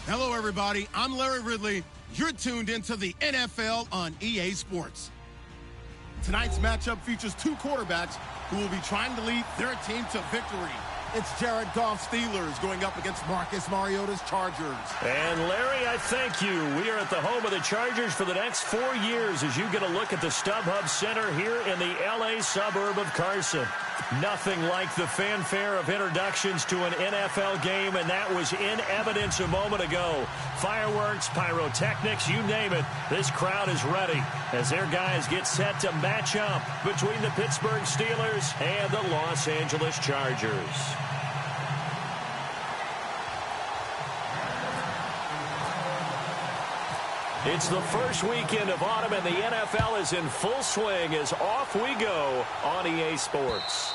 Hello, everybody. I'm Larry Ridley. You're tuned into the NFL on EA Sports. Tonight's matchup features two quarterbacks who will be trying to lead their team to victory. It's Jared Goff's Steelers going up against Marcus Mariota's Chargers. And Larry, I thank you. We are at the home of the Chargers for the next 4 years as you get a look at the StubHub Center here in the L.A. suburb of Carson. Nothing like the fanfare of introductions to an NFL game, and that was in evidence a moment ago. Fireworks, pyrotechnics, you name it. This crowd is ready as their guys get set to match up between the Pittsburgh Steelers and the Los Angeles Chargers. It's the first weekend of autumn, and the NFL is in full swing as off we go on EA Sports.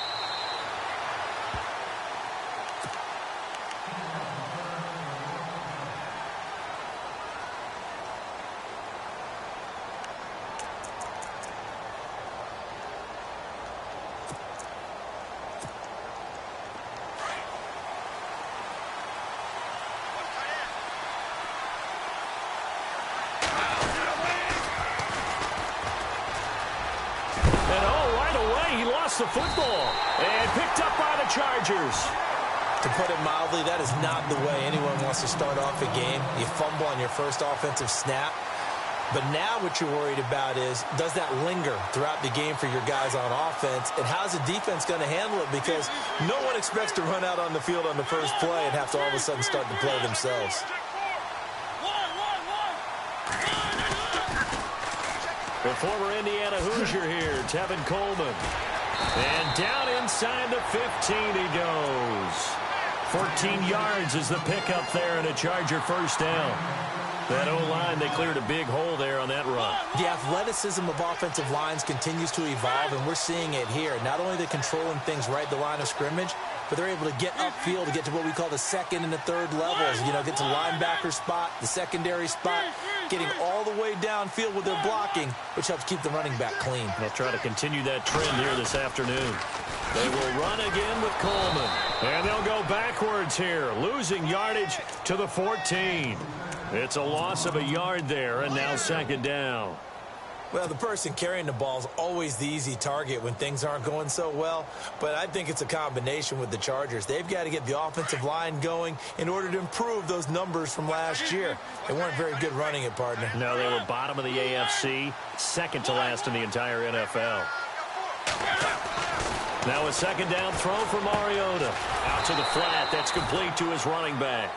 The football and picked up by the Chargers. To put it mildly, that is not the way anyone wants to start off a game. You fumble on your first offensive snap. But now what you're worried about is, does that linger throughout the game for your guys on offense? And how's the defense going to handle it? Because no one expects to run out on the field on the first play and have to all of a sudden start to play themselves. The former Indiana Hoosier here, Tevin Coleman. And down inside the 15 he goes. 14 yards is the pickup there and a Charger first down. That O-line, they cleared a big hole there on that run. The athleticism of offensive lines continues to evolve, and we're seeing it here. Not only they're controlling things right at the line of scrimmage, but they're able to get upfield to get to what we call the second and the third levels. You know, get to linebacker spot, the secondary spot, getting all the way downfield with their blocking, which helps keep the running back clean. They'll try to continue that trend here this afternoon. They will run again with Coleman. And they'll go backwards here, losing yardage to the 14. It's a loss of a yard there, and now second down. Well, the person carrying the ball is always the easy target when things aren't going so well. But I think it's a combination with the Chargers. They've got to get the offensive line going in order to improve those numbers from last year. They weren't very good running it, partner. No, they were bottom of the AFC, second to last in the entire NFL. Now a second down throw for Mariota. Out to the flat. That's complete to his running back.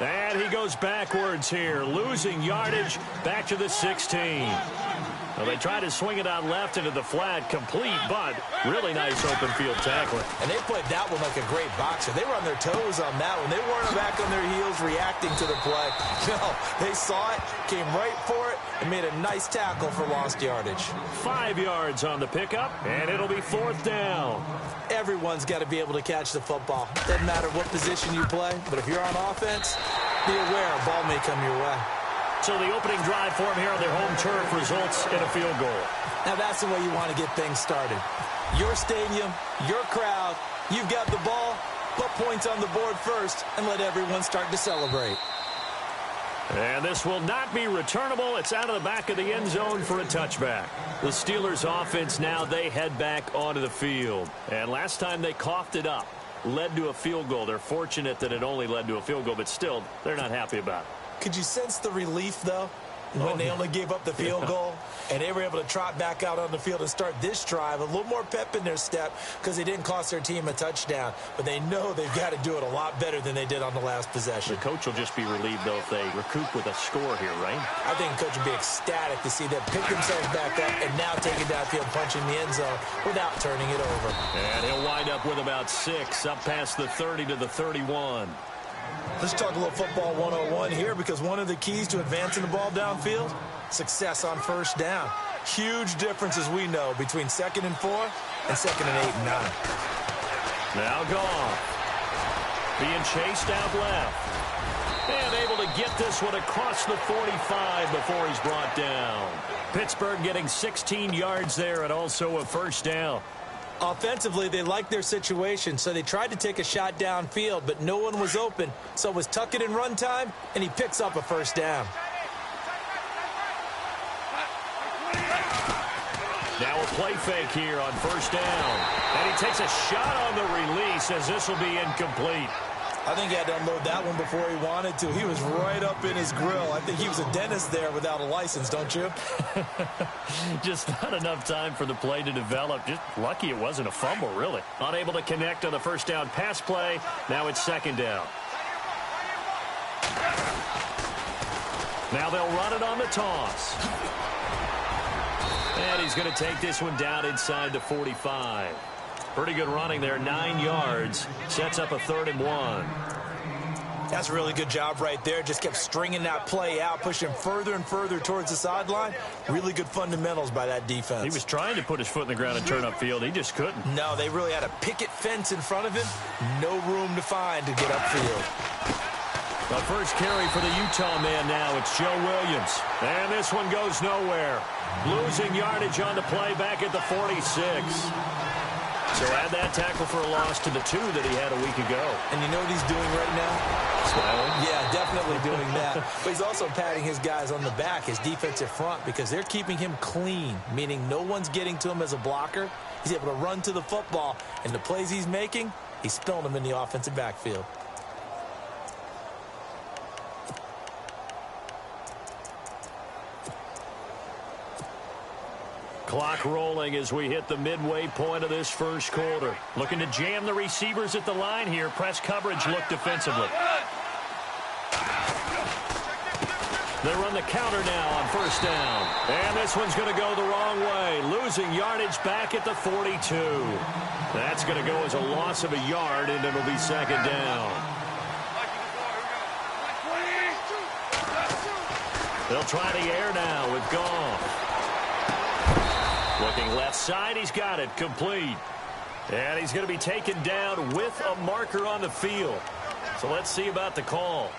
And he goes backwards here, losing yardage back to the 16. Well, they tried to swing it out left into the flat, complete, but really nice open field tackling. And they played that one like a great boxer. They were on their toes on that one. They weren't back on their heels reacting to the play. No, they saw it, came right for it, and made a nice tackle for lost yardage. 5 yards on the pickup, and it'll be fourth down. Everyone's got to be able to catch the football. Doesn't matter what position you play, but if you're on offense, be aware a ball may come your way. So the opening drive for them here on their home turf results in a field goal. Now that's the way you want to get things started. Your stadium, your crowd, you've got the ball, put points on the board first, and let everyone start to celebrate. And this will not be returnable. It's out of the back of the end zone for a touchback. The Steelers offense now, they head back onto the field. And last time they coughed it up, led to a field goal. They're fortunate that it only led to a field goal, but still, they're not happy about it. Could you sense the relief, though, when they only gave up the field goal and they were able to trot back out on the field and start this drive? A little more pep in their step because they didn't cost their team a touchdown. But they know they've got to do it a lot better than they did on the last possession. The coach will just be relieved, though, if they recoup with a score here, right? I think the coach will be ecstatic to see them pick themselves back up and now take it downfield, punching the end zone without turning it over. And he'll wind up with about 6, up past the 30 to the 31. Let's talk a little football 101 here, because one of the keys to advancing the ball downfield, success on first down. Huge difference, as we know, between 2nd and 4 and 2nd and 8 and 9. Now Goff being chased out left. And able to get this one across the 45 before he's brought down. Pittsburgh getting 16 yards there and also a first down. Offensively, they liked their situation, so they tried to take a shot downfield, but no one was open. So it was tuck it in run time, and he picks up a first down. Now a play fake here on first down. And he takes a shot on the release as this will be incomplete. I think he had to unload that one before he wanted to. He was right up in his grill. I think he was a dentist there without a license, don't you? Just not enough time for the play to develop. Just lucky it wasn't a fumble, really. Unable to connect on the first down pass play. Now it's second down. Now they'll run it on the toss. And he's going to take this one down inside the 45. Pretty good running there, 9 yards. Sets up a 3rd and 1. That's a really good job right there. Just kept stringing that play out, pushing further and further towards the sideline. Really good fundamentals by that defense. He was trying to put his foot in the ground and turn upfield. He just couldn't. No, they really had a picket fence in front of him. No room to find to get upfield. The first carry for the Utah man now. It's Joe Williams. And this one goes nowhere. Losing yardage on the play back at the 46. So add that tackle for a loss to the 2 that he had a week ago. And you know what he's doing right now? Smiling? Yeah, definitely doing that. But he's also patting his guys on the back, his defensive front, because they're keeping him clean, meaning no one's getting to him as a blocker. He's able to run to the football, and the plays he's making, he's spilling them in the offensive backfield. Clock rolling as we hit the midway point of this first quarter. Looking to jam the receivers at the line here. Press coverage look defensively. They run the counter now on first down. And this one's going to go the wrong way. Losing yardage back at the 42. That's going to go as a loss of a yard, and it'll be second down. They'll try the air now with Goff. Looking left side, he's got it, complete. And he's going to be taken down with a marker on the field. So let's see about the call.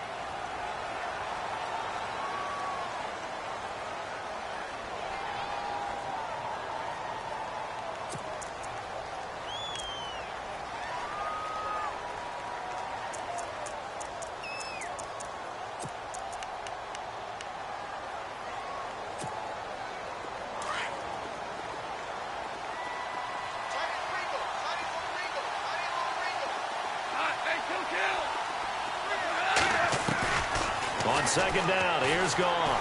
Second down, here's Goff.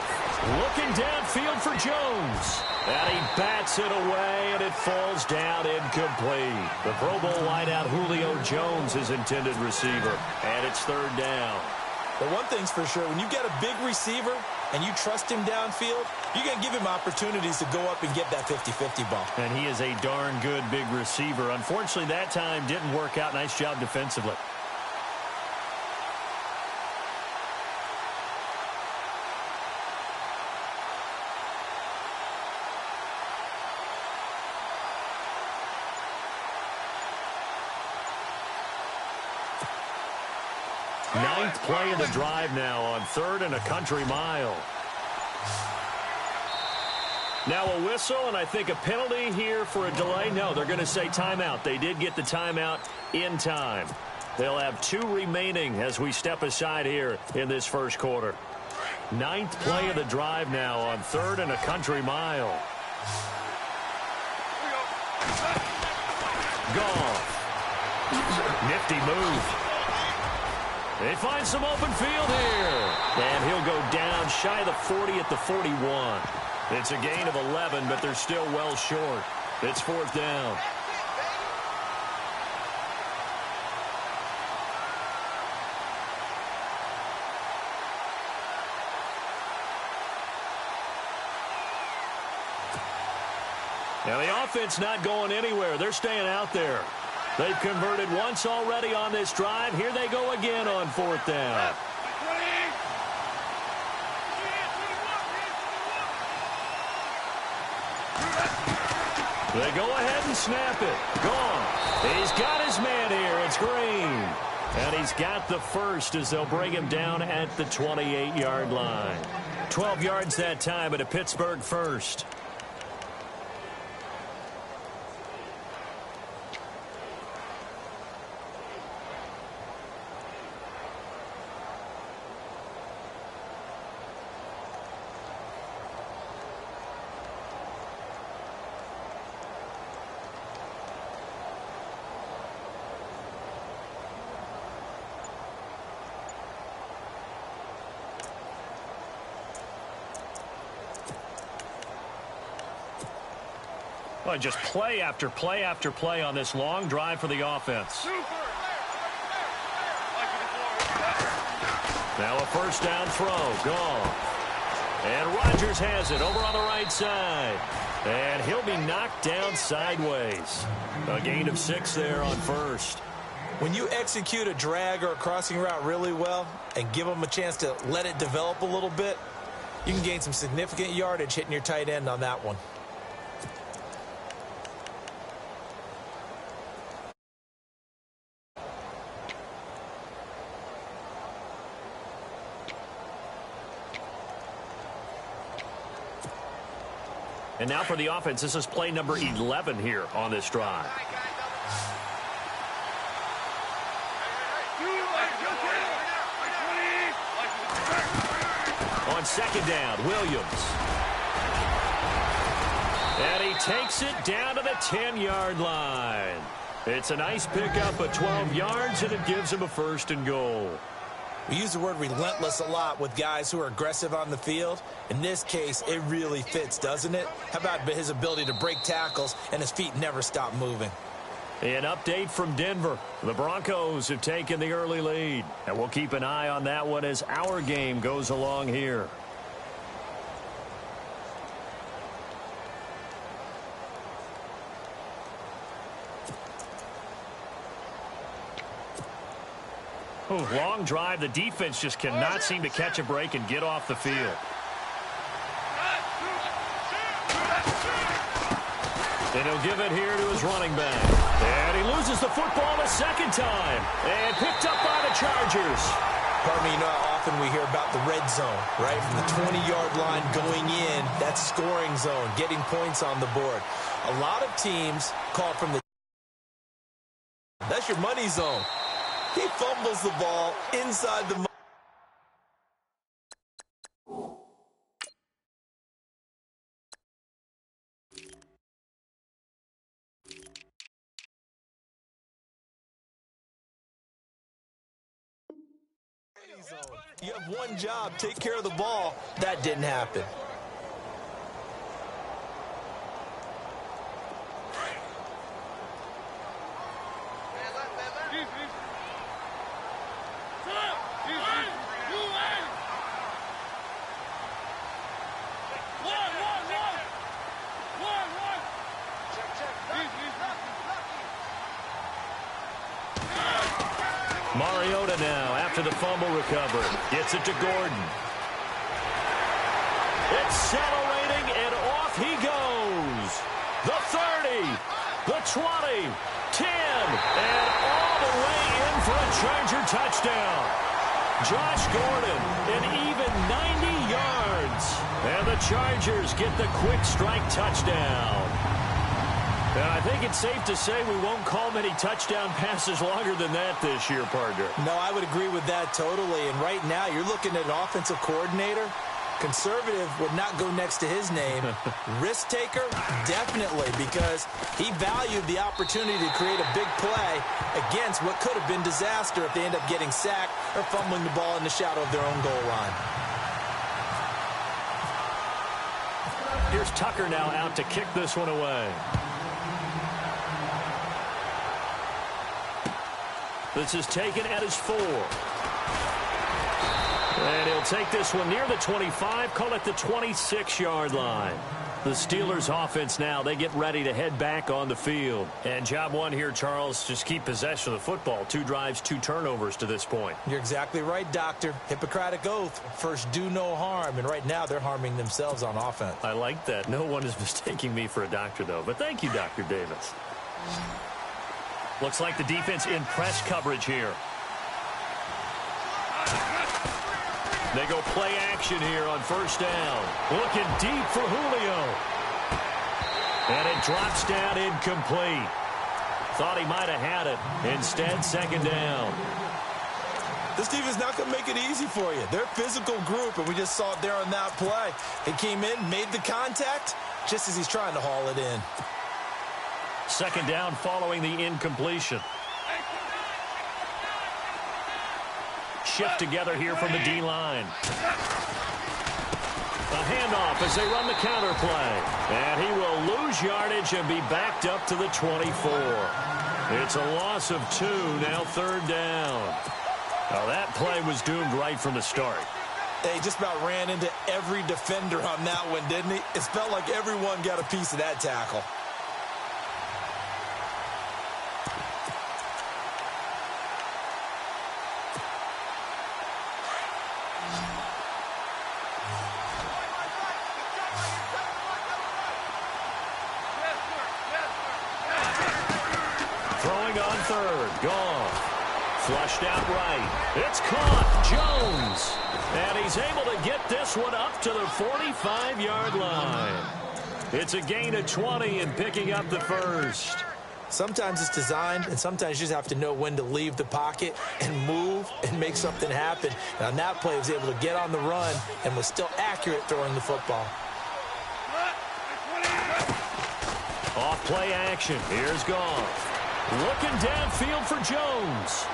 Looking downfield for Jones. And he bats it away, and it falls down incomplete. The Pro Bowl wideout Julio Jones is intended receiver. And it's third down. But one thing's for sure, when you get a big receiver and you trust him downfield, you're going to give him opportunities to go up and get that 50-50 ball. And he is a darn good big receiver. Unfortunately, that time didn't work out. Nice job defensively. Ninth play of the drive now on 3rd and a country mile. Now a whistle, and I think a penalty here for a delay. No, they're going to say timeout. They did get the timeout in time. They'll have 2 remaining as we step aside here in this first quarter. Ninth play of the drive now on 3rd and a country mile. Goff. Nifty move. They find some open field here. And he'll go down shy of the 40 at the 41. It's a gain of 11, but they're still well short. It's 4th down. Now the offense not going anywhere. They're staying out there. They've converted once already on this drive. Here they go again on 4th down. They go ahead and snap it. Gone. He's got his man here. It's Green. And he's got the first as they'll bring him down at the 28-yard line. 12 yards that time at a Pittsburgh first. Well, just play after play after play on this long drive for the offense. Now a first down throw. Gone. And Rodgers has it over on the right side. And he'll be knocked down sideways. A gain of 6 there on first. When you execute a drag or a crossing route really well and give them a chance to let it develop a little bit, you can gain some significant yardage hitting your tight end on that one. And now for the offense, this is play number 11 here on this drive. On second down, Williams. And he takes it down to the 10-yard line. It's a nice pickup of 12 yards, and it gives him a first and goal. We use the word relentless a lot with guys who are aggressive on the field. In this case, it really fits, doesn't it? How about his ability to break tackles and his feet never stop moving? An update from Denver. The Broncos have taken the early lead, and we'll keep an eye on that one as our game goes along here. Long drive. The defense just cannot seem to catch a break and get off the field. And he'll give it here to his running back. And he loses the football a second time. And picked up by the Chargers. Pardon me, you know how often we hear about the red zone, right? From the 20-yard line going in, that's scoring zone, getting points on the board. A lot of teams call from the... That's your money zone. He fumbles the ball inside the... You have one job, take care of the ball. That didn't happen. Mariota now, after the fumble recovery, gets it to Gordon. Accelerating, and off he goes. The 30, the 20, 10, and all the way in for a Charger touchdown. Josh Gordon, an even 90 yards. And the Chargers get the quick strike touchdown. And I think it's safe to say we won't call many touchdown passes longer than that this year, partner. No, I would agree with that totally. And right now, you're looking at an offensive coordinator. Conservative would not go next to his name. Risk taker, definitely, because he valued the opportunity to create a big play against what could have been disaster if they end up getting sacked or fumbling the ball in the shadow of their own goal line. Here's Tucker now out to kick this one away. This is taken at his 4. And he'll take this one near the 25, call it the 26-yard line. The Steelers offense now, they get ready to head back on the field. And job one here, Charles, just keep possession of the football. 2 drives, 2 turnovers to this point. You're exactly right, Doctor. Hippocratic oath. First, do no harm. And right now, they're harming themselves on offense. I like that. No one is mistaking me for a doctor, though. But thank you, Dr. Davis. Looks like the defense in press coverage here. They go play action here on first down. Looking deep for Julio. And it drops down incomplete. Thought he might have had it. Instead, second down. This defense not going to make it easy for you. They're a physical group, and we just saw it there on that play. He came in, made the contact, just as he's trying to haul it in. Second down following the incompletion. Shift together here from the D-line. A handoff as they run the counter play. And he will lose yardage and be backed up to the 24. It's a loss of 2, now third down. Now that play was doomed right from the start. He just about ran into every defender on that one, didn't he? It felt like everyone got a piece of that tackle. Throwing on third. Gone. Flushed out right. It's caught. Jones. And he's able to get this one up to the 45-yard line. It's a gain of 20 and picking up the first. Sometimes it's designed, and sometimes you just have to know when to leave the pocket and move and make something happen. And on that play, he was able to get on the run and was still accurate throwing the football. Off play action. Here's Goff. Looking downfield for Jones.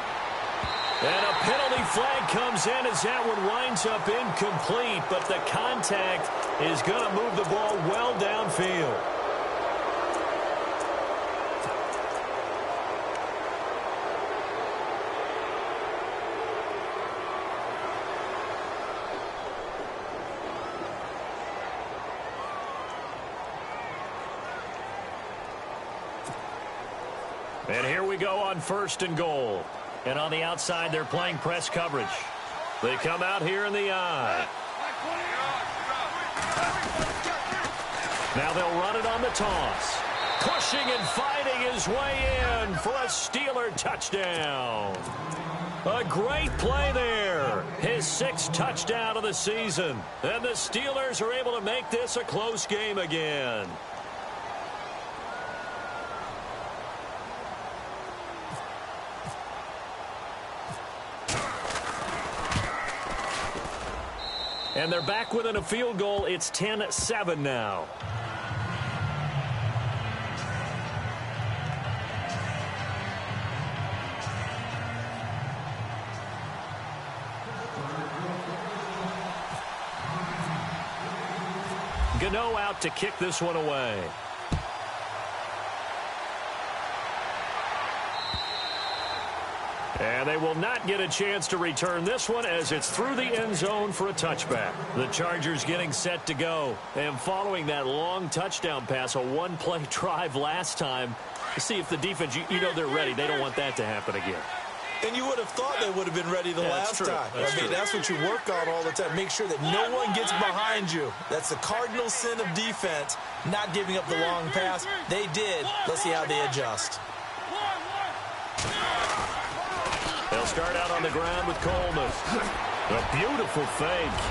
And a penalty flag comes in as that one winds up incomplete, but the contact is going to move the ball well downfield. And here we go on first and goal. And on the outside, they're playing press coverage. They come out here in the eye. Now they'll run it on the toss. Pushing and fighting his way in for a Steeler touchdown. A great play there. His 6th touchdown of the season. And the Steelers are able to make this a close game again. And they're back within a field goal. It's 10-7 now. Gano out to kick this one away. And they will not get a chance to return this one as it's through the end zone for a touchback. The Chargers getting set to go. And following that long touchdown pass, a one-play drive last time, to see if the defense, you know they're ready. They don't want that to happen again. And you would have thought they would have been ready the last time. That's what you work on all the time. Make sure that no one gets behind you. That's the cardinal sin of defense, not giving up the long pass. They did. Let's see how they adjust. They'll start out on the ground with Coleman. A beautiful fake.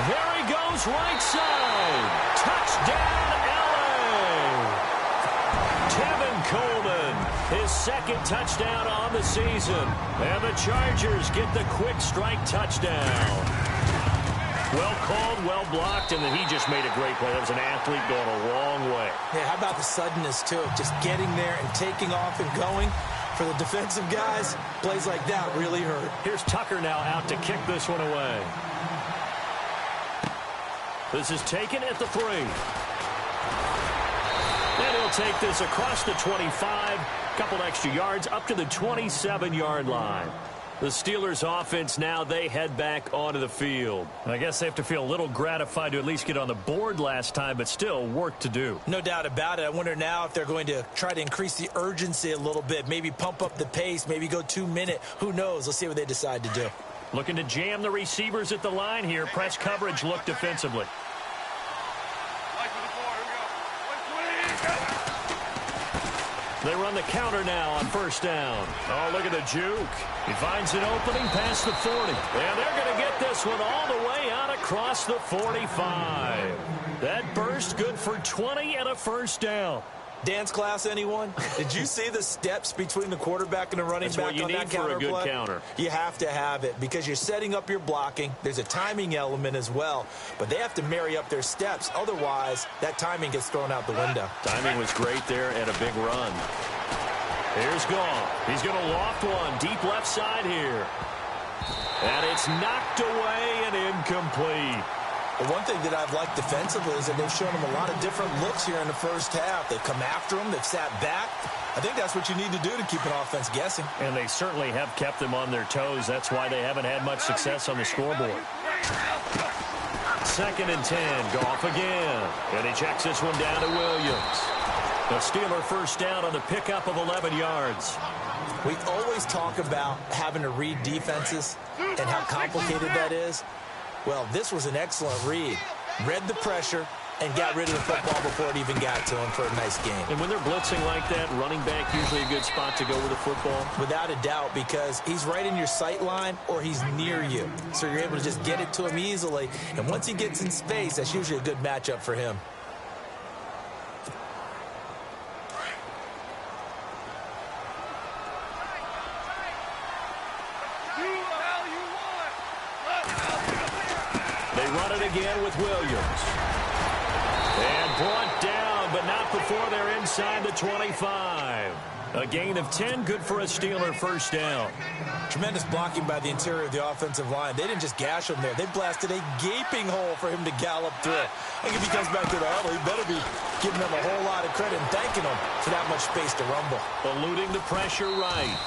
There he goes right side. Touchdown, L.A. Tevin Coleman, his 2nd touchdown on the season. And the Chargers get the quick strike touchdown. Well called, well blocked, and then he just made a great play. That was an athlete going a long way. Yeah, how about the suddenness, too? Just getting there and taking off and going. For the defensive guys, plays like that really hurt. Here's Tucker now out to kick this one away. This is taken at the 3. And he'll take this across the 25. Couple extra yards up to the 27-yard line. The Steelers offense now, they head back onto the field. I guess they have to feel a little gratified to at least get on the board last time, but still work to do. No doubt about it. I wonder now if they're going to try to increase the urgency a little bit, maybe pump up the pace, maybe go 2-minute. Who knows? Let's see what they decide to do. Looking to jam the receivers at the line here. Press coverage look defensively. They run the counter now on first down. Oh, look at the juke. He finds an opening past the 40. And they're going to get this one all the way out across the 45. That burst good for 20 and a first down. Dance class, anyone? Did you see the steps between the quarterback and the running back on that counter for a good play? counter. You have to have it because you're setting up your blocking. There's a timing element as well, but they have to marry up their steps. Otherwise, that timing gets thrown out the window. Timing was great there and a big run. Here's Goff. He's going to loft one deep left side here. And it's knocked away and incomplete. The one thing that I've liked defensively is that they've shown them a lot of different looks here in the first half. They've come after them. They've sat back. I think that's what you need to do to keep an offense guessing. And they certainly have kept them on their toes. That's why they haven't had much success on the scoreboard. 2nd and 10. Goff again. And he checks this one down to Williams. The Steeler first down on the pickup of 11 yards. We always talk about having to read defenses and how complicated that is. Well, this was an excellent read. Read the pressure and got rid of the football before it even got to him for a nice game. And when they're blitzing like that, running back usually a good spot to go with the football? Without a doubt, because he's right in your sight line or he's near you. So you're able to just get it to him easily. And once he gets in space, that's usually a good matchup for him. Again with Williams. And brought down, but not before they're inside the 25. A gain of 10, good for a Steeler first down. Tremendous blocking by the interior of the offensive line. They didn't just gash him there. They blasted a gaping hole for him to gallop through. I think if he comes back to the huddle, he better be giving them a whole lot of credit and thanking them for that much space to rumble. Eluding the pressure right.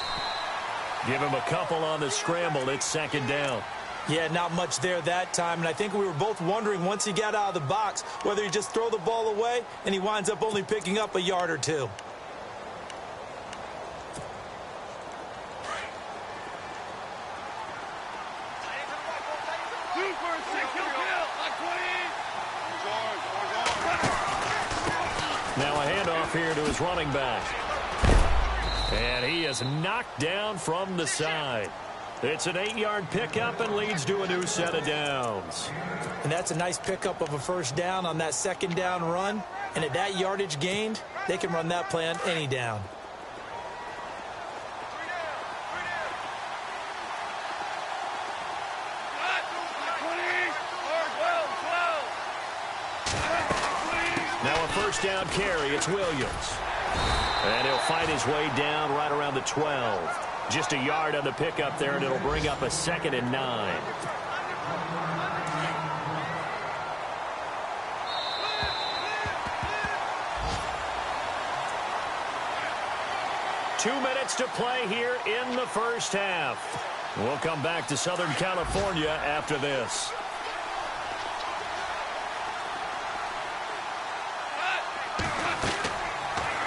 Give him a couple on the scramble. It's 2nd down. Yeah, not much there that time, and I think we were both wondering once he got out of the box whether he just throw the ball away and he winds up only picking up a yard or two. Now a handoff here to his running back. And he is knocked down from the side. It's an 8-yard pickup and leads to a new set of downs. And that's a nice pickup of a first down on that 2nd down run. And at that yardage gained, they can run that play on any down. Now a first down carry. It's Williams. And he'll find his way down right around the 12. Just a yard on the pickup there, and it'll bring up a 2nd and 9. Two minutes to play here in the first half. We'll come back to Southern California after this.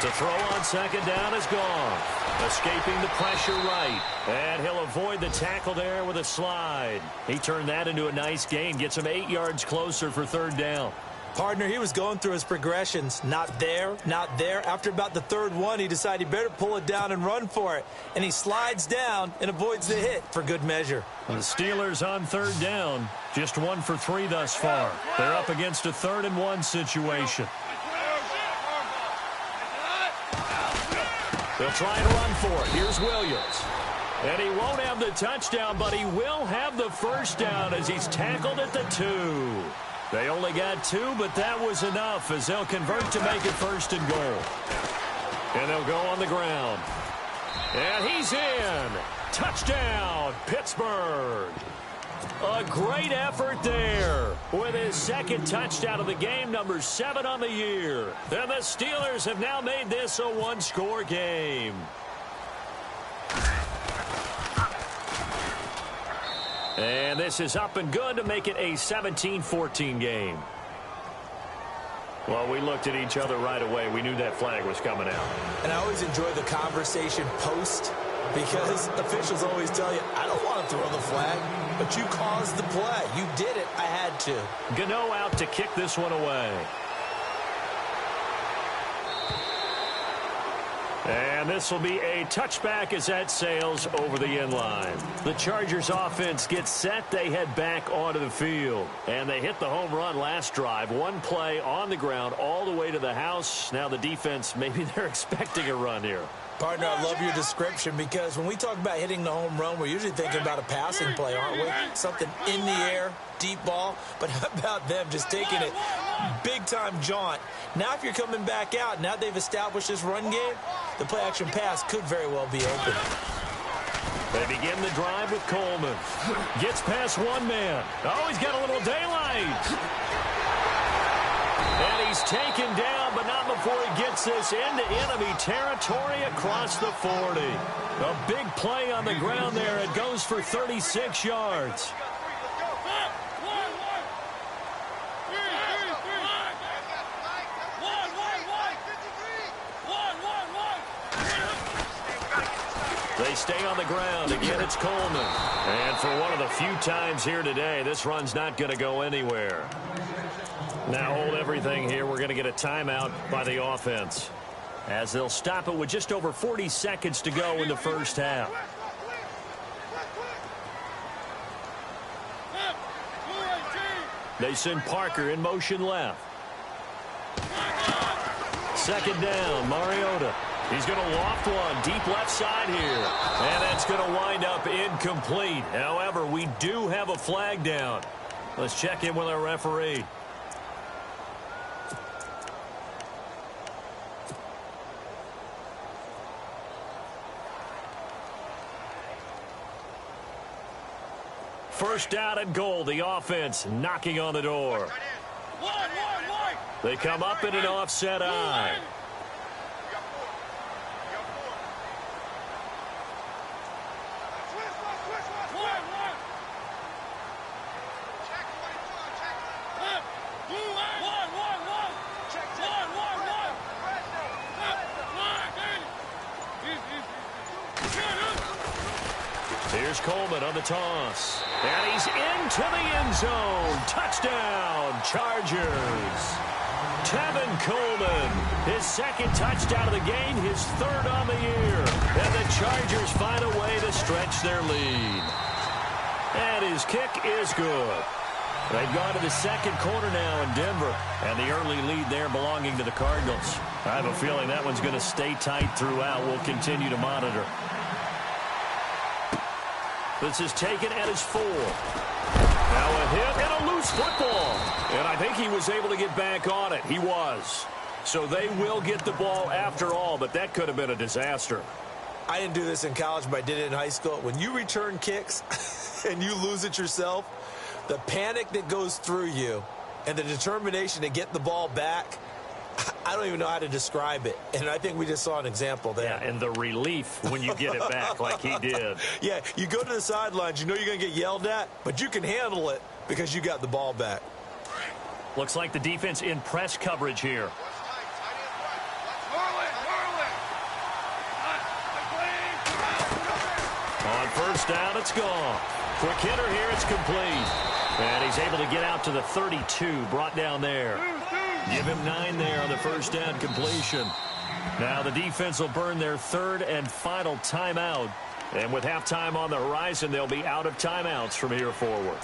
To throw on 2nd down is gone. Escaping the pressure right. And he'll avoid the tackle there with a slide. He turned that into a nice gain. Gets him 8 yards closer for 3rd down. Partner, he was going through his progressions. Not there, not there. After about the 3rd one, he decided he better pull it down and run for it. And he slides down and avoids the hit for good measure. The Steelers on 3rd down. Just 1 for 3 thus far. They're up against a 3rd and 1 situation. They'll try and run for it. Here's Williams. And he won't have the touchdown, but he will have the first down as he's tackled at the 2. They only got 2, but that was enough as they'll convert to make it 1st and goal. And they'll go on the ground. And he's in. Touchdown, Pittsburgh. A great effort there with his 2nd touchdown of the game, number 7 on the year. And the Steelers have now made this a 1-score game. And this is up and good to make it a 17-14 game. Well, we looked at each other right away. We knew that flag was coming out. And I always enjoy the conversation post because officials always tell you, I don't want to throw the flag, but you caused the play. You did it. I had to. Gano out to kick this one away. And this will be a touchback as that sails over the end line. The Chargers offense gets set. They head back onto the field. And they hit the home run last drive. One play on the ground all the way to the house. Now the defense, maybe they're expecting a run here. Partner, I love your description because when we talk about hitting the home run, we're usually thinking about a passing play, aren't we? Something in the air, deep ball. But how about them just taking it big-time jaunt? Now if you're coming back out, now they've established this run game, the play-action pass could very well be open. They begin the drive with Coleman. Gets past one man. Oh, he's got a little daylight. And he's taken down, but not before he gets this into enemy territory across the 40. A big play on the ground there. It goes for 36 yards. They stay on the ground. Again, it's Coleman. And for one of the few times here today, this run's not going to go anywhere. Now hold everything here. We're going to get a timeout by the offense, as they'll stop it with just over 40 seconds to go in the first half. They send Parker in motion left. Second down, Mariota. He's going to loft one deep left side here. And that's going to wind up incomplete. However, we do have a flag down. Let's check in with our referee. First down and goal. The offense knocking on the door. They come up in an offset eye. Here's Coleman on the toss. And he's into the end zone. Touchdown, Chargers. Tevin Coleman, his second touchdown of the game, his third on the year. And the Chargers find a way to stretch their lead. And his kick is good. They've gone to the second quarter now in Denver. And the early lead there belonging to the Cardinals. I have a feeling that one's going to stay tight throughout. We'll continue to monitor. This is taken at his 4. Now a hit and a loose football. And I think he was able to get back on it. He was. So they will get the ball after all, but that could have been a disaster. I didn't do this in college, but I did it in high school. When you return kicks and you lose it yourself, the panic that goes through you and the determination to get the ball back, I don't even know how to describe it. And I think we just saw an example there. Yeah, and the relief when you get it back like he did. Yeah, you go to the sidelines, you know you're going to get yelled at, but you can handle it because you got the ball back. Looks like the defense in press coverage here. On first down, it's gone. Quick hitter here, it's complete. And he's able to get out to the 32, brought down there. Give him 9 there on the first down completion. Now the defense will burn their third and final timeout. And with halftime on the horizon, they'll be out of timeouts from here forward.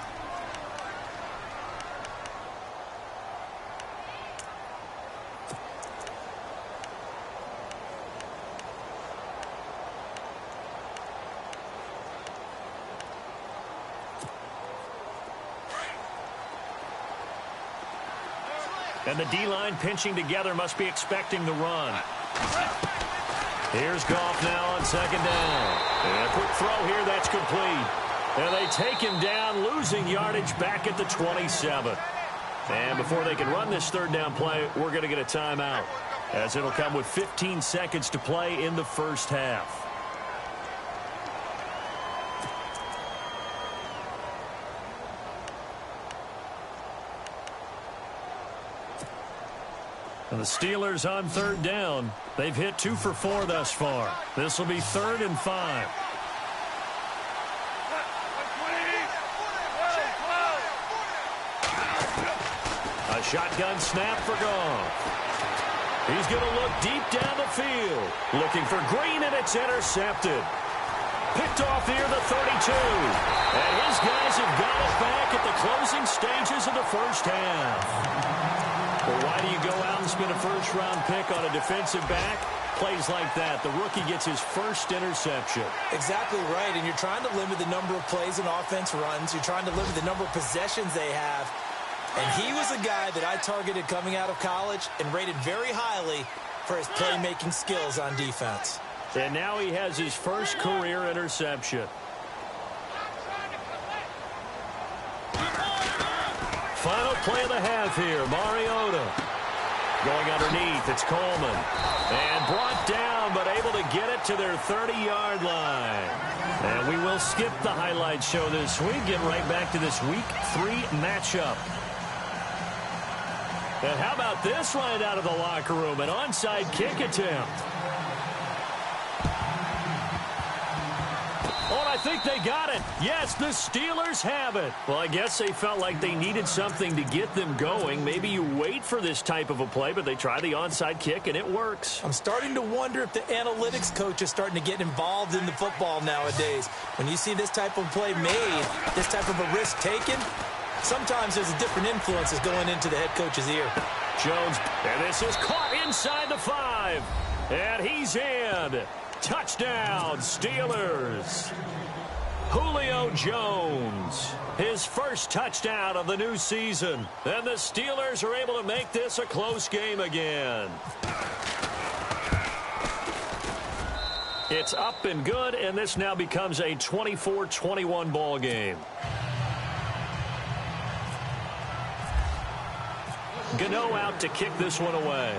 And the D-line pinching together must be expecting the run. Here's Goff now on second down. And a quick throw here, that's complete. And they take him down, losing yardage back at the 27. And before they can run this third down play, we're going to get a timeout, as it'll come with 15 seconds to play in the first half. And the Steelers on third down. They've hit 2 for 4 thus far. This will be 3rd and 5. A shotgun snap for Goff. He's going to look deep down the field. Looking for Green, and it's intercepted. Picked off here, the 32. And his guys have got it back at the closing stages of the first half. Well, why do you go out and spend a first-round pick on a defensive back? Plays like that, the rookie gets his first interception. Exactly right, and you're trying to limit the number of plays and offense runs. You're trying to limit the number of possessions they have. And he was a guy that I targeted coming out of college and rated very highly for his playmaking skills on defense. And now he has his first career interception. Final play of the half here, Mariota. Going underneath, it's Coleman. And brought down, but able to get it to their 30-yard line. And we will skip the highlight show this week. Get right back to this Week 3 matchup. And how about this right out of the locker room? An onside kick attempt. Oh, I think they got it. Yes, the Steelers have it. Well, I guess they felt like they needed something to get them going. Maybe you wait for this type of a play, but they try the onside kick, and it works. I'm starting to wonder if the analytics coach is starting to get involved in the football nowadays. When you see this type of play made, this type of a risk taken, sometimes there's a different influences going into the head coach's ear. Jones, and this is caught inside the 5. And he's in. Touchdown, Steelers. Julio Jones, his first touchdown of the new season. And the Steelers are able to make this a close game again. It's up and good, and this now becomes a 24-21 ball game. Gano out to kick this one away.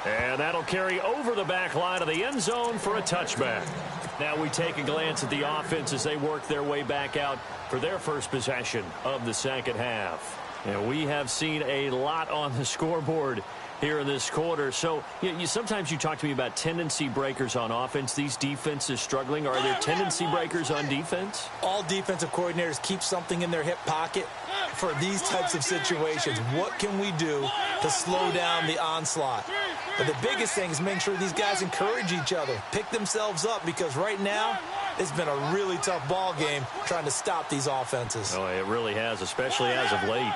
And that'll carry over the back line of the end zone for a touchback. Now we take a glance at the offense as they work their way back out for their first possession of the second half. And we have seen a lot on the scoreboard here in this quarter. So sometimes you talk to me about tendency breakers on offense. These defenses struggling. Are there tendency breakers on defense? All defensive coordinators keep something in their hip pocket for these types of situations. What can we do to slow down the onslaught? But the biggest thing is making sure these guys encourage each other, pick themselves up, because right now it's been a really tough ball game trying to stop these offenses. Oh, it really has, especially as of late.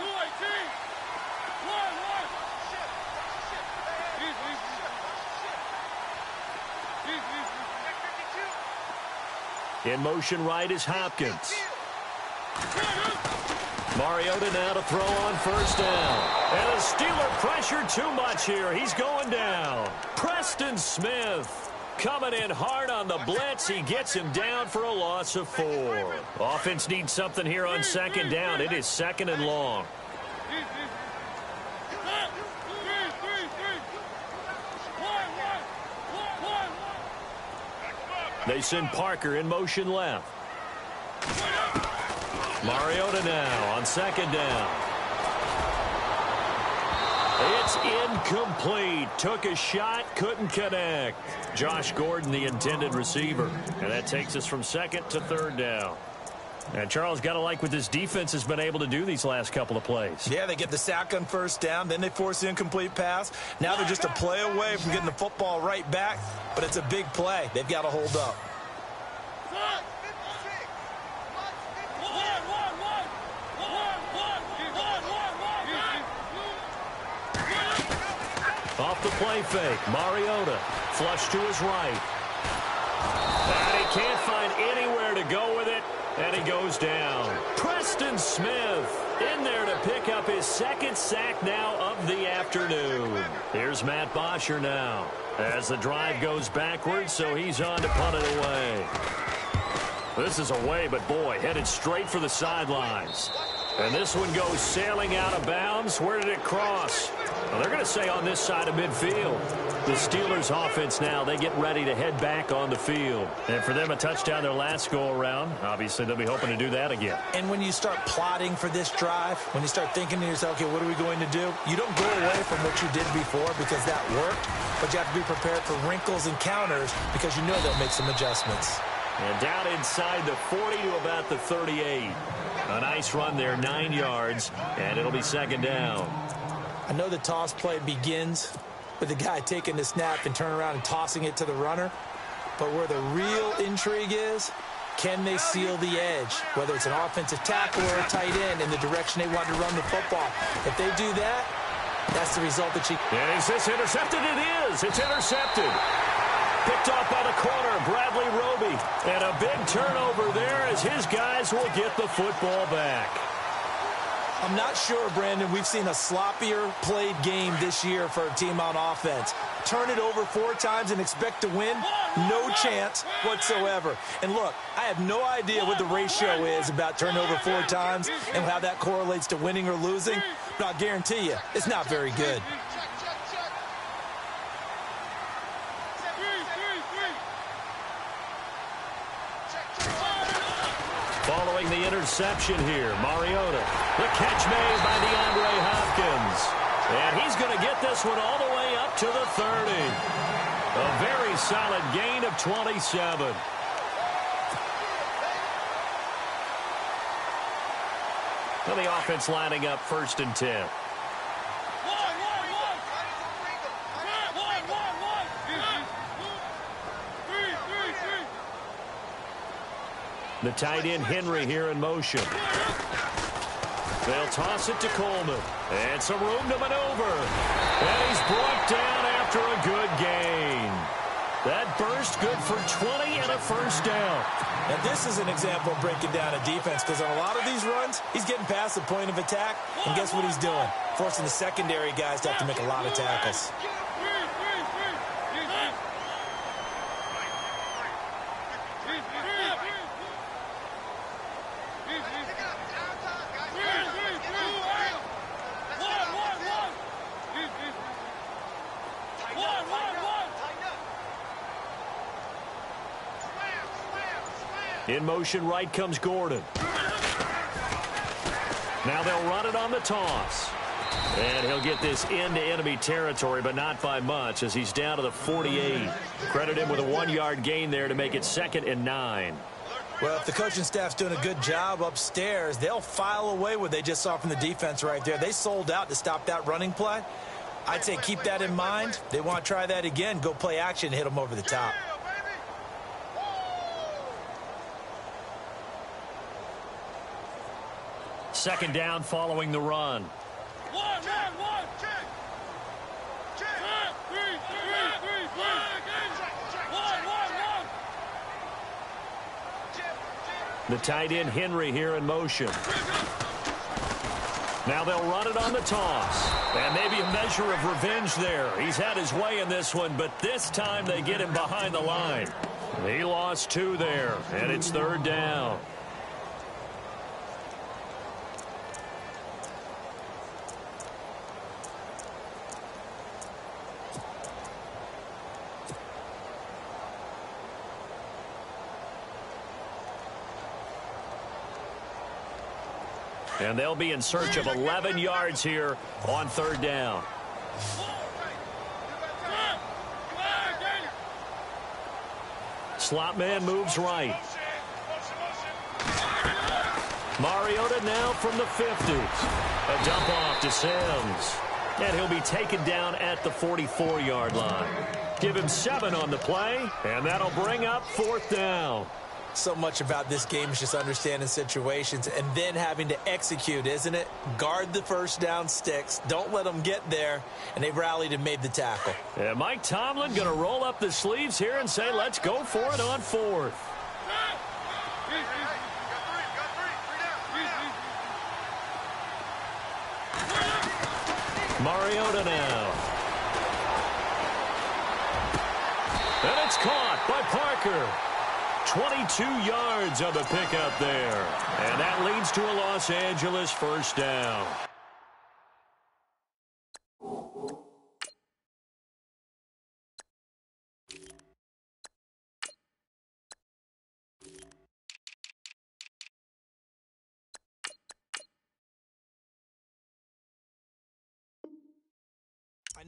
In motion right is Hopkins. Mariota now to throw on first down. And the Steeler pressure too much here. He's going down. Preston Smith coming in hard on the blitz. He gets him down for a loss of 4. Offense needs something here on second down. It is second and long. They send Parker in motion left. Mariota now on second down. It's incomplete. Took a shot, couldn't connect. Josh Gordon, the intended receiver. And that takes us from second to third down. And Charles, got to like what this defense has been able to do these last couple of plays. Yeah, they get the sack on first down, then they force the incomplete pass. Now they're just a play away from getting the football right back, but it's a big play. They've got to hold up. Off the play fake, Mariota, flush to his right. And he can't find anywhere to go with it, and he goes down. Preston Smith in there to pick up his second sack now of the afternoon. Here's Matt Bosher now as the drive goes backwards, so he's on to punt it away. This is away, but boy, headed straight for the sidelines. And this one goes sailing out of bounds. Where did it cross? Well, they're going to say on this side of midfield. The Steelers offense now, they get ready to head back on the field. And for them, a touchdown their last go-around. Obviously, they'll be hoping to do that again. And when you start plotting for this drive, when you start thinking to yourself, okay, what are we going to do? You don't go away from what you did before because that worked, but you have to be prepared for wrinkles and counters because you know they'll make some adjustments. And down inside the 40 to about the 38. A nice run there, 9 yards, and it'll be second down. I know the toss play begins with the guy taking the snap and turning around and tossing it to the runner. But where the real intrigue is, can they seal the edge? Whether it's an offensive tackle or a tight end in the direction they want to run the football. If they do that, that's the result that you... And is this intercepted? It is. It's intercepted. Picked off by the corner, Bradley Roby. And a big turnover there as his guys will get the football back. I'm not sure, Brandon, we've seen a sloppier played game this year for a team on offense. Turn it over 4 times and expect to win? No chance whatsoever. And look, I have no idea what the ratio is about turnover 4 times and how that correlates to winning or losing, but I'll guarantee you, it's not very good. Following the interception here, Mariota. The catch made by DeAndre Hopkins. And he's going to get this one all the way up to the 30. A very solid gain of 27. And the offense lining up 1st and 10. The tight end Henry here in motion. They'll toss it to Coleman. And some room to maneuver. And he's brought down after a good gain. That burst good for 20 and a first down. And this is an example of breaking down a defense, because on a lot of these runs, he's getting past the point of attack. And guess what he's doing? Forcing the secondary guys to have to make a lot of tackles. In motion right comes Gordon. Now they'll run it on the toss. And he'll get this into enemy territory, but not by much, as he's down to the 48. Credit him with a 1-yard gain there to make it 2nd and 9. Well, if the coaching staff's doing a good job upstairs, they'll file away what they just saw from the defense right there. They sold out to stop that running play. I'd say keep that in mind. They want to try that again. Go play action and hit them over the top. Second down following the run. The tight end Henry here in motion. Now they'll run it on the toss. And maybe a measure of revenge there. He's had his way in this one, but this time they get him behind the line. He lost 2 there, and it's 3rd down. And they'll be in search of 11 yards here on 3rd down. Slot man moves right. Mariota now from the 50. A dump off to Sims. And he'll be taken down at the 44-yard line. Give him 7 on the play, and that'll bring up 4th down. So much about this game is just understanding situations and then having to execute, isn't it? Guard the first down sticks. Don't let them get there. And they rallied and made the tackle. And Mike Tomlin going to roll up the sleeves here and say, let's go for it on 4th. Mariota now. And it's caught by Parker. 22 yards on the pickup there. And that leads to a Los Angeles first down.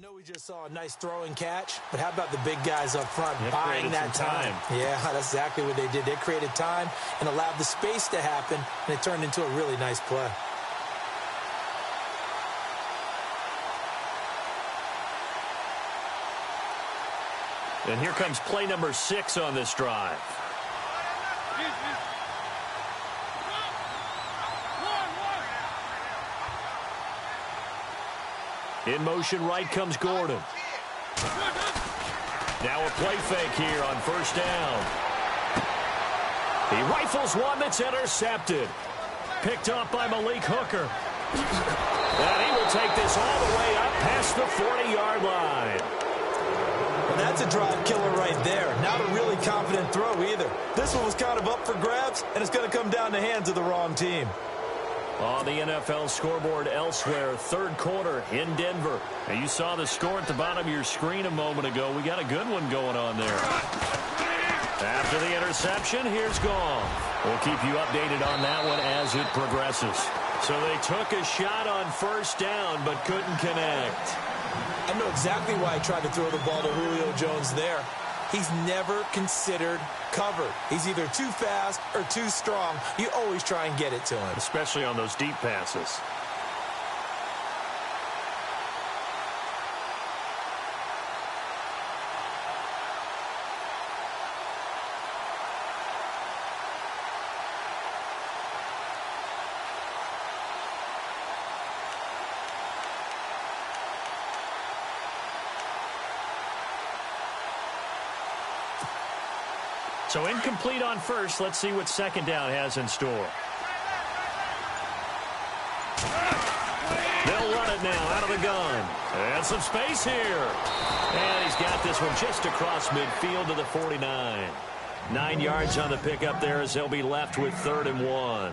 know we just saw a nice throwing catch, but how about the big guys up front buying that time? Yeah, that's exactly what they did. They created time and allowed the space to happen, and it turned into a really nice play. And here comes play number 6 on this drive. In motion right comes Gordon. Now a play fake here on first down. He rifles one that's intercepted. Picked off by Malik Hooker. And he will take this all the way up past the 40-yard line. Well, that's a drive killer right there. Not a really confident throw either. This one was kind of up for grabs, and it's going to come down the hands of the wrong team. On the NFL scoreboard elsewhere, third quarter in Denver. And you saw the score at the bottom of your screen a moment ago. We got a good one going on there. After the interception, here's Goff. We'll keep you updated on that one as it progresses. So they took a shot on first down but couldn't connect. I know exactly why he tried to throw the ball to Julio Jones there. He's never considered covered. He's either too fast or too strong. You always try and get it to him. Especially on those deep passes. So incomplete on first. Let's see what second down has in store. They'll run it now out of the gun. And some space here. And he's got this one just across midfield to the 49. 9 yards on the pickup there as they'll be left with 3rd and 1.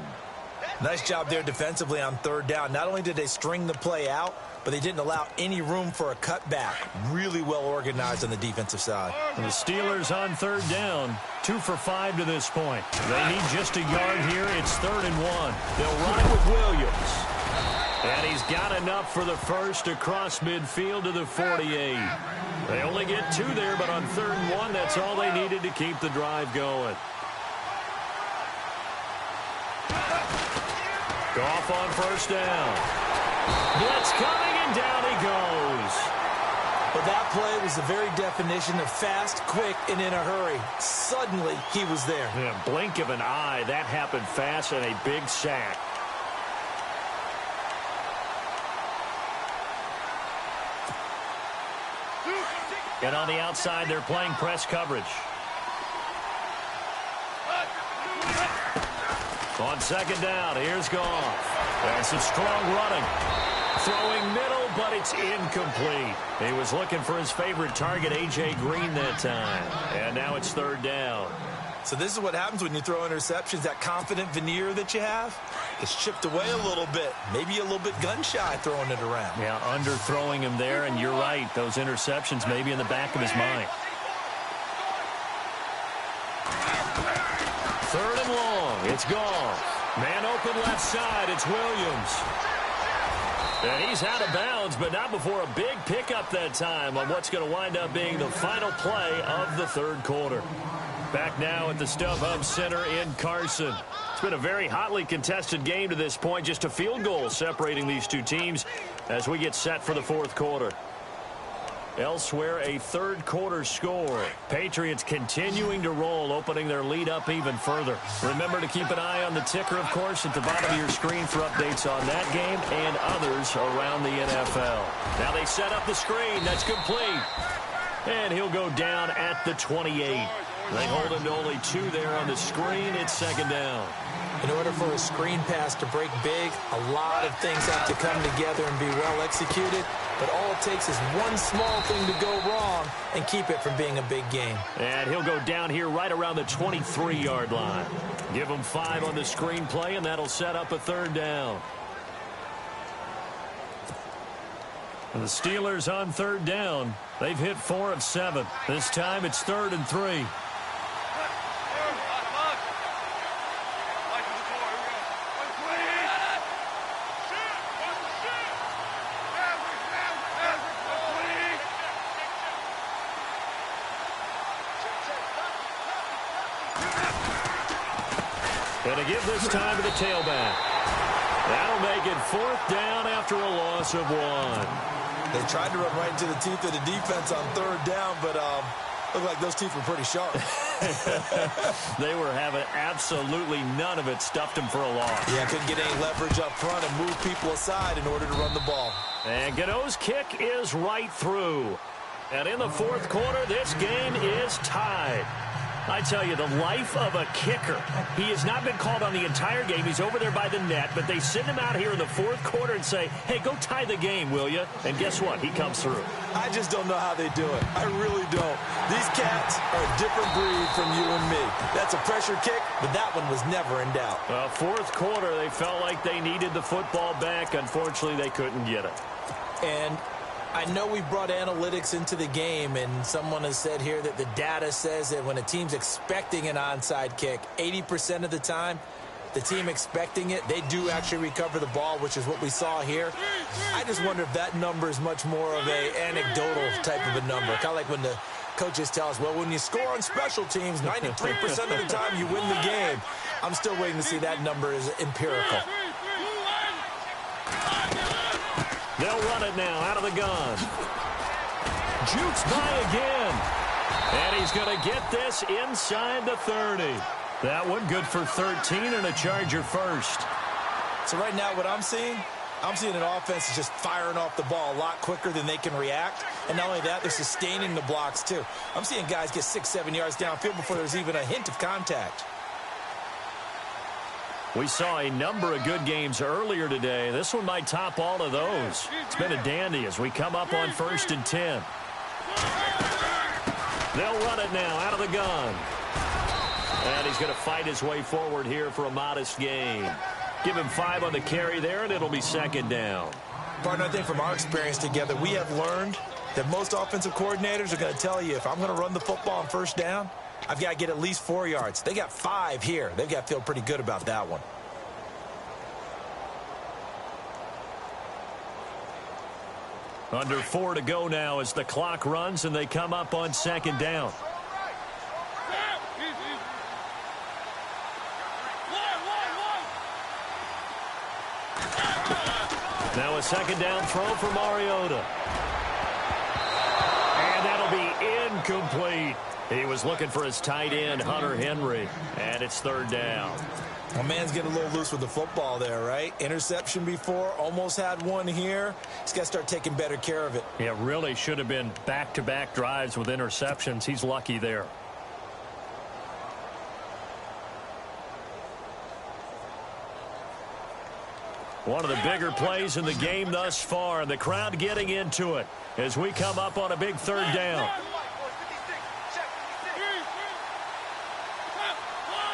Nice job there defensively on third down. Not only did they string the play out, but they didn't allow any room for a cutback. Really well organized on the defensive side. And the Steelers on third down, 2 for 5 to this point. They need just a yard here. It's 3rd and 1. They'll run it with Williams. And he's got enough for the first across midfield to the 48. They only get 2 there, but on 3rd and 1, that's all they needed to keep the drive going. Goff on first down. Blitz coming, and down he goes. But that play was the very definition of fast, quick, and in a hurry. Suddenly, he was there. In a blink of an eye, that happened fast and a big sack. And on the outside, they're playing press coverage. On second down, here's Goff. And some strong running. Throwing middle, but it's incomplete. He was looking for his favorite target, A.J. Green, that time. And now it's 3rd down. So this is what happens when you throw interceptions. That confident veneer that you have is chipped away a little bit. Maybe a little bit gun-shy throwing it around. Yeah, underthrowing him there, and you're right. Those interceptions may be in the back of his mind. 3rd and long. It's Goff. Man open left side. It's Williams. And he's out of bounds, but not before a big pickup that time on what's going to wind up being the final play of the 3rd quarter. Back now at the StubHub Center in Carson. It's been a very hotly contested game to this point. Just a field goal separating these two teams as we get set for the 4th quarter. Elsewhere, a 3rd quarter score. Patriots continuing to roll, opening their lead up even further. Remember to keep an eye on the ticker, of course, at the bottom of your screen for updates on that game and others around the NFL. Now they set up the screen. That's complete. And he'll go down at the 28. They hold him to only 2 there on the screen. It's 2nd down. In order for a screen pass to break big, a lot of things have to come together and be well executed. But all it takes is one small thing to go wrong and keep it from being a big game. And he'll go down here right around the 23-yard line. Give him 5 on the screen play, and that'll set up a 3rd down. And the Steelers on 3rd down. They've hit 4 of 7. This time it's 3rd and 3. And to give this time to the tailback. That'll make it 4th down after a loss of 1. They tried to run right into the teeth of the defense on 3rd down, but looked like those teeth were pretty sharp. They were having absolutely none of it. Stuffed them for a loss. Yeah, couldn't get any leverage up front and move people aside in order to run the ball. And Gano's kick is right through. And in the 4th quarter, this game is tied. I tell you, the life of a kicker. He has not been called on the entire game. He's over there by the net, but they send him out here in the 4th quarter and say, hey, go tie the game, will you? And guess what? He comes through. I just don't know how they do it. I really don't. These cats are a different breed from you and me. That's a pressure kick, but that one was never in doubt. 4th quarter, they felt like they needed the football back. Unfortunately, they couldn't get it. And I know we brought analytics into the game, and someone has said here that the data says that when a team's expecting an onside kick, 80% of the time, the team expecting it, they do actually recover the ball, which is what we saw here. I just wonder if that number is much more of an anecdotal type of a number. Kind of like when the coaches tell us, well, when you score on special teams, 93% of the time you win the game. I'm still waiting to see that number is empirical. They'll run it now out of the gun. Jukes by again. And he's going to get this inside the 30. That one good for 13 and a Charger first. So right now what I'm seeing an offense is just firing off the ball a lot quicker than they can react. And not only that, they're sustaining the blocks too. I'm seeing guys get 6-7 yards downfield before there's even a hint of contact. We saw a number of good games earlier today. This one might top all of those. It's been a dandy as we come up on 1st and 10. They'll run it now out of the gun. And he's going to fight his way forward here for a modest gain. Give him 5 on the carry there, and it'll be 2nd down. Partner, I think from our experience together, we have learned that most offensive coordinators are going to tell you, if I'm going to run the football on 1st down, I've got to get at least 4 yards. They got 5 here. They've got to feel pretty good about that one. Under 4 to go now as the clock runs and they come up on 2nd down. Now a 2nd down throw for Mariota. And that'll be incomplete. He was looking for his tight end, Hunter Henry, and it's 3rd down. My man's getting a little loose with the football there, right? Interception before, almost had one here. He's got to start taking better care of it. It really should have been back-to-back drives with interceptions. He's lucky there. One of the bigger plays in the game thus far, and the crowd getting into it as we come up on a big 3rd down.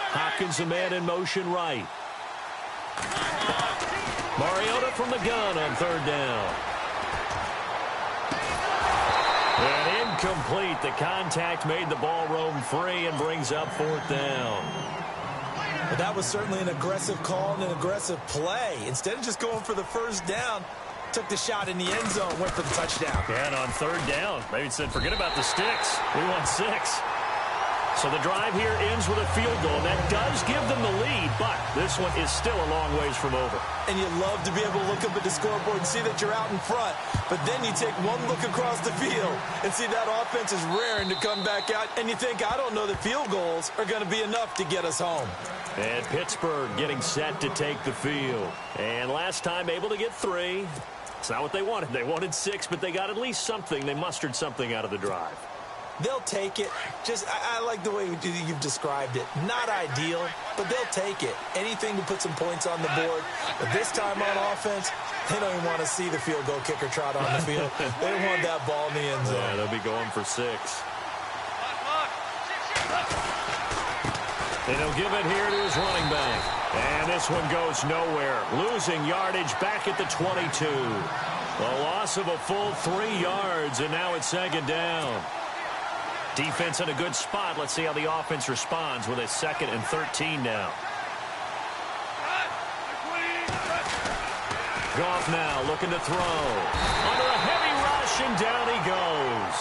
Hopkins, a man in motion right. Mariota from the gun on 3rd down. And incomplete. The contact made the ball roam free and brings up 4th down. But that was certainly an aggressive call and an aggressive play. Instead of just going for the 1st down, took the shot in the end zone, went for the touchdown. And on 3rd down, maybe said, forget about the sticks. We want 6. So the drive here ends with a field goal. That does give them the lead, but this one is still a long ways from over. And you love to be able to look up at the scoreboard and see that you're out in front. But then you take one look across the field and see that offense is raring to come back out. And you think, I don't know that field goals are going to be enough to get us home. And Pittsburgh getting set to take the field. And last time able to get 3. It's not what they wanted. They wanted 6, but they got at least something. They mustered something out of the drive. They'll take it. I like the way you've described it. Not ideal, but they'll take it. Anything to put some points on the board. But this time on offense, they don't even want to see the field goal kicker trot on the field. They want that ball in the end zone. Yeah, they'll be going for 6. And he'll give it here to his running back. And this one goes nowhere. Losing yardage back at the 22. A loss of a full 3 yards, and now it's 2nd down. Defense in a good spot. Let's see how the offense responds with a 2nd and 13 now. Goff now looking to throw. Under a heavy rush, and down he goes.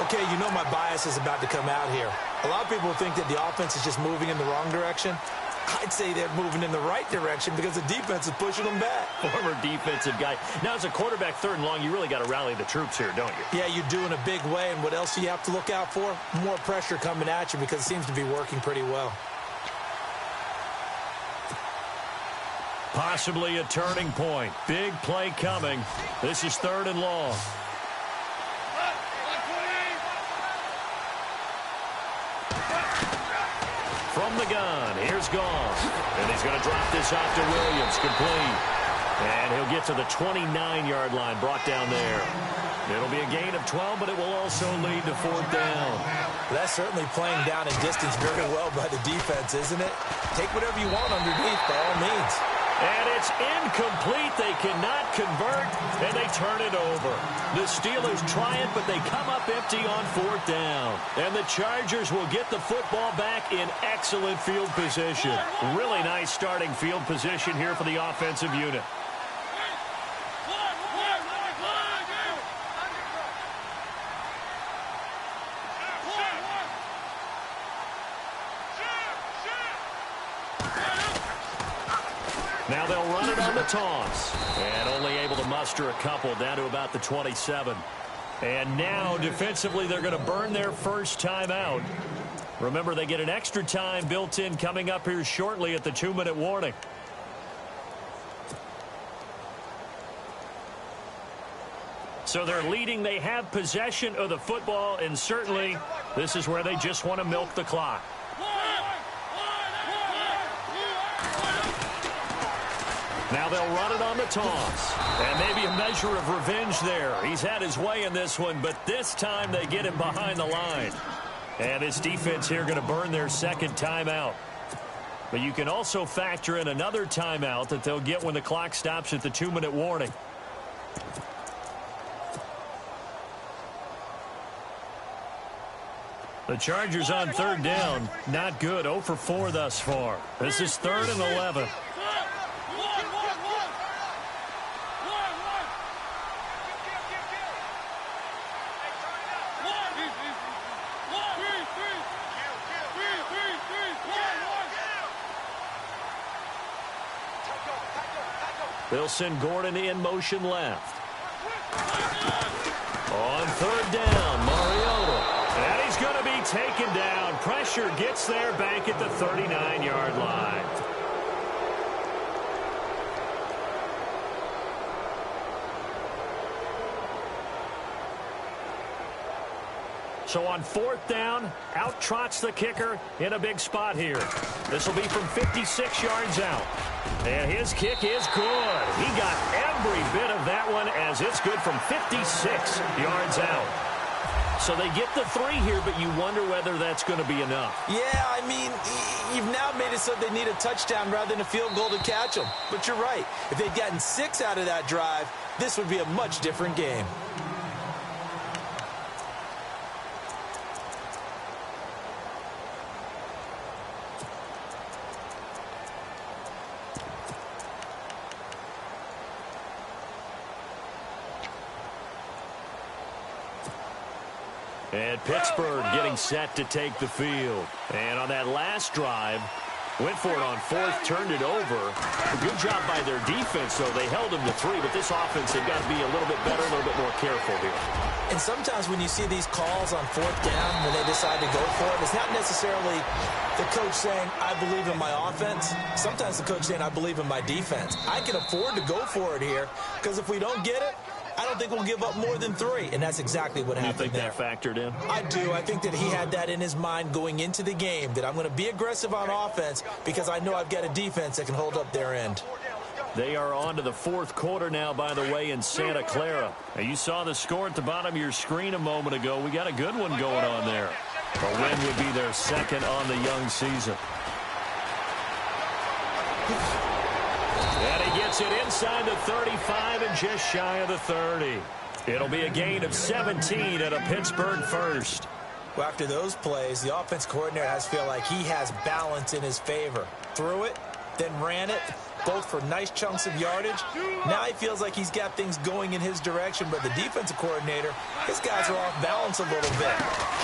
Okay, you know my bias is about to come out here. A lot of people think that the offense is just moving in the wrong direction. I'd say they're moving in the right direction because the defense is pushing them back. Former defensive guy. Now, as a quarterback, 3rd and long, you really got to rally the troops here, don't you? Yeah, you do in a big way. And what else do you have to look out for? More pressure coming at you because it seems to be working pretty well. Possibly a turning point. Big play coming. This is 3rd and long. From the gun, here's Goff. And he's going to drop this off to Williams, complete. And he'll get to the 29-yard line, brought down there. It'll be a gain of 12, but it will also lead to 4th down. That's certainly playing down in distance very well by the defense, isn't it? Take whatever you want underneath, by all means. And it's incomplete. They cannot convert, and they turn it over. The Steelers try it, but they come up empty on 4th down. And the Chargers will get the football back in excellent field position. Really nice starting field position here for the offensive unit. Now they'll run it on the toss. And only able to muster a couple down to about the 27. And now defensively they're going to burn their first timeout. Remember, they get an extra time built in coming up here shortly at the 2-minute warning. So they're leading. They have possession of the football, and certainly this is where they just want to milk the clock. Now they'll run it on the toss. And maybe a measure of revenge there. He's had his way in this one, but this time they get him behind the line. And this defense here going to burn their second timeout. But you can also factor in another timeout that they'll get when the clock stops at the 2-minute warning. The Chargers on 3rd down. Not good. 0 for 4 thus far. This is 3rd and 11. They'll send Gordon in motion left. On 3rd down, Mariota. And he's going to be taken down. Pressure gets there back at the 39-yard line. So on 4th down, out trots the kicker in a big spot here. This will be from 56 yards out. And his kick is good. He got every bit of that one as it's good from 56 yards out. So they get the 3 here, but you wonder whether that's going to be enough. Yeah, I mean, you've now made it so they need a touchdown rather than a field goal to catch them. But you're right. If they'd gotten 6 out of that drive, this would be a much different game. And Pittsburgh getting set to take the field. And on that last drive, went for it on 4th, turned it over. A good job by their defense, though. They held them to 3, but this offense, they've got to be a little bit better, a little bit more careful here. And sometimes when you see these calls on 4th down, when they decide to go for it, it's not necessarily the coach saying, I believe in my offense. Sometimes the coach saying, I believe in my defense. I can afford to go for it here, because if we don't get it, I don't think we'll give up more than 3, and that's exactly what happened there. You think that factored in? I do. I think that he had that in his mind going into the game, that I'm going to be aggressive on offense because I know I've got a defense that can hold up their end. They are on to the 4th quarter now, by the way, in Santa Clara. Now, you saw the score at the bottom of your screen a moment ago. We got a good one going on there. A win would be their 2nd on the young season. And he gets it inside the 35 and just shy of the 30. It'll be a gain of 17 at a Pittsburgh first. Well, after those plays, the offense coordinator has to feel like he has balance in his favor. Threw it, then ran it, both for nice chunks of yardage. Now he feels like he's got things going in his direction, but the defensive coordinator, his guys are off balance a little bit.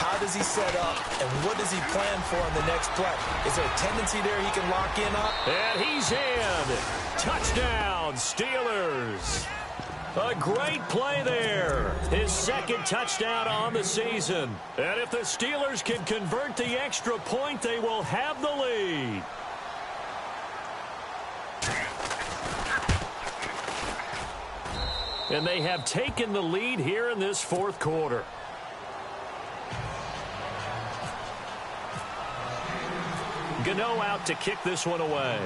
How does he set up, and what does he plan for in the next play? Is there a tendency there he can lock in up? And he's in. Touchdown, Steelers. A great play there. His second touchdown on the season. And if the Steelers can convert the extra point, they will have the lead. And they have taken the lead here in this fourth quarter. Gano out to kick this one away.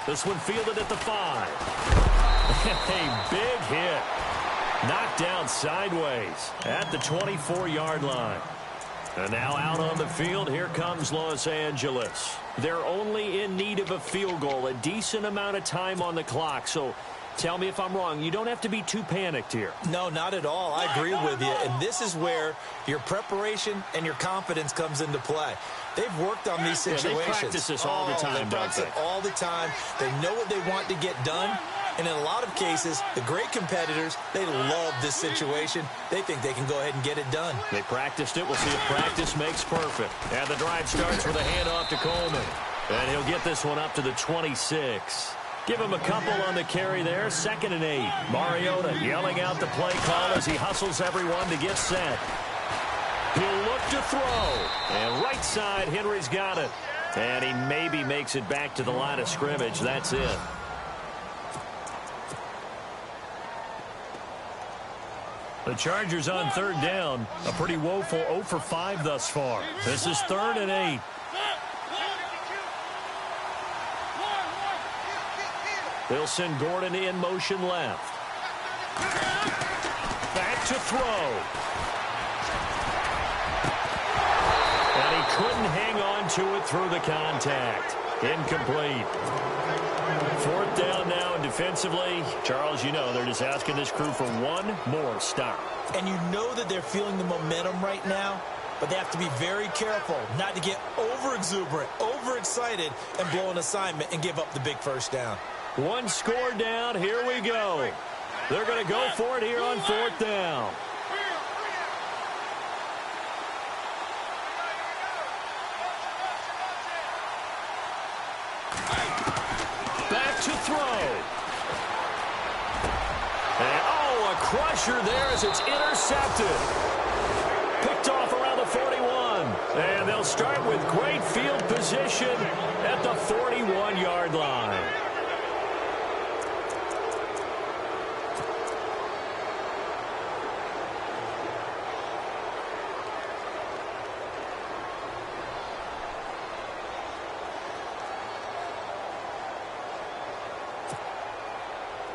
This one fielded at the 5. A big hit. Knocked down sideways at the 24-yard line. And now out on the field, here comes Los Angeles. They're only in need of a field goal, a decent amount of time on the clock. So tell me if I'm wrong. You don't have to be too panicked here. No, not at all. I agree with you. And this is where your preparation and your confidence comes into play. They've worked on these situations. They practice this all the time, they practice it all the time. They know what they want to get done. And in a lot of cases, the great competitors, they love this situation. They think they can go ahead and get it done. They practiced it. We'll see if practice makes perfect. And the drive starts with a handoff to Coleman. And he'll get this one up to the 26. Give him a couple on the carry there. 2nd and 8. Mariota yelling out the play call as he hustles everyone to get set. He'll look to throw. And right side, Henry's got it. And he maybe makes it back to the line of scrimmage. That's it. The Chargers on 3rd down. A pretty woeful 0 for 5 thus far. This is 3rd and 8. They'll send Gordon in motion left. Back to throw. And he couldn't hang on to it through the contact. Incomplete. 4th down now, and defensively, Charles, you know, they're just asking this crew for one more stop. And you know that they're feeling the momentum right now, but they have to be very careful not to get over-exuberant, overexcited, and blow an assignment and give up the big first down. One score down. Here we go. They're going to go for it here on 4th down. Back to throw. And, oh, a crusher there as it's intercepted. Picked off around the 41. And they'll start with great field position at the 41-yard line.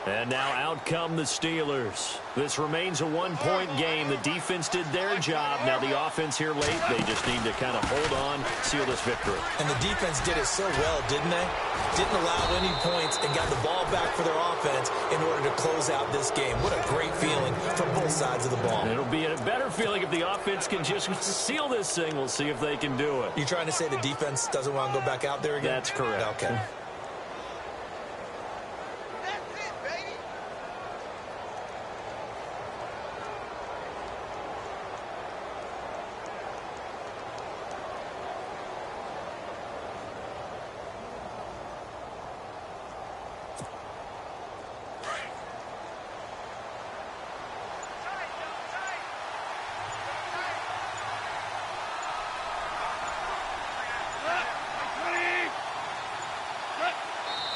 And now out come the Steelers. This remains a one-point game. The defense did their job. Now the offense here late, they just need to kind of hold on, seal this victory. And the defense did it so well, didn't they? Didn't allow any points and got the ball back for their offense in order to close out this game. What a great feeling for both sides of the ball. It'll be a better feeling if the offense can just seal this thing. We'll see if they can do it. You trying to say the defense doesn't want to go back out there again? That's correct. Okay.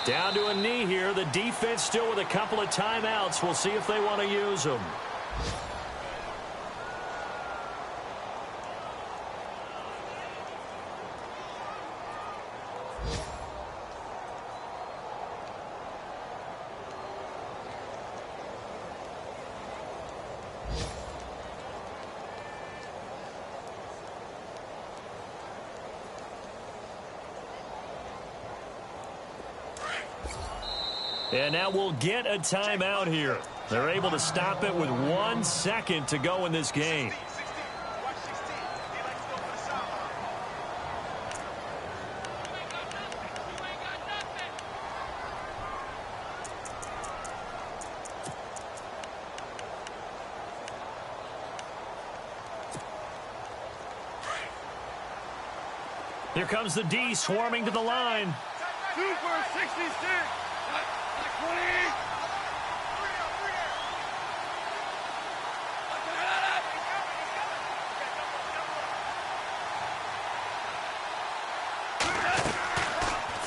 Down to a knee here. The defense still with a couple of timeouts. We'll see if they want to use them. And now we'll get a timeout here. They're able to stop it with 1 second to go in this game. Here comes the D swarming to the line. 2 for 66. 20.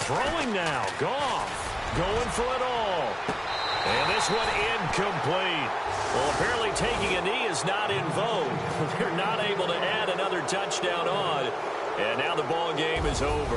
Throwing now. Goff going for it all. And this one incomplete. Well, apparently taking a knee is not in vogue. They're not able to add another touchdown on. And now the ball game is over.